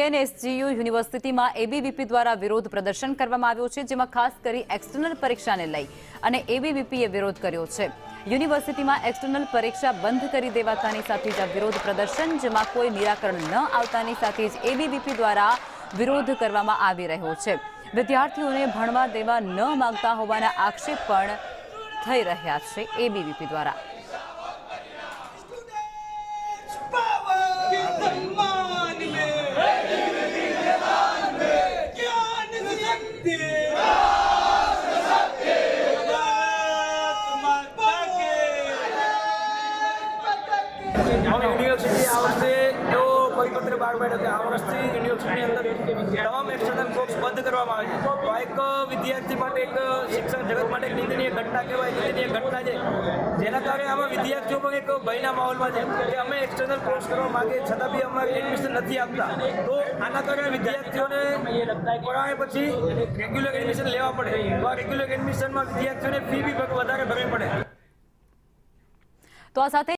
એનએસજીયુ યુનિવર્સિટીમાં એબીવીપી દ્વારા વિરોધ પ્રદર્શન કરવામાં આવ્યો છે, જેમાં ખાસ કરી એક્સટર્નલ પરીક્ષાને લઈ અને એબીવીપીએ વિરોધ કર્યો છે। યુનિવર્સિટીમાં એક્સટર્નલ પરીક્ષા બંધ કરી દેવાતાની સાથે જ આ વિરોધ પ્રદર્શન, જેમાં કોઈ નિરાકરણ ન આવતાની સાથે જ એબીવીપી દ્વારા વિરોધ કરવામાં આવી રહ્યો છે। વિદ્યાર્થીઓને ભણવા દેવા ન માંગતા હોવાના આક્ષેપ પણ થઈ રહ્યા છે એબીવીપી દ્વારા। યુનિવર્સિટી આ વર્ષે જો પરિપત્ર બહાર પાડ્યો કે આ વર્ષથી યુનિવર્સિટીની અંદર તમામ એક્સટર્નલ કોર્સ બંધ કરવામાં આવે છે। તો એક વિદ્યાર્થી માટે, એક શિક્ષણ જગત માટે એક નિંદનીય ઘટના કહેવાય, નિંદનીય ઘટના છે, જેના કારણે આમાં વિદ્યાર્થીઓ પણ એક ભયના માહોલમાં છે કે અમે એક્સટર્નલ કોર્સ કરવા માંગે છતાં બી અમારે એડમિશન નથી આપતા। તો આના કારણે વિદ્યાર્થીઓને પરાણે પછી રેગ્યુલર એડમિશન લેવા પડે। તો આ રેગ્યુલર એડમિશનમાં વિદ્યાર્થીઓને ફી બી વધારે ભરવી પડે। તો આ સાથે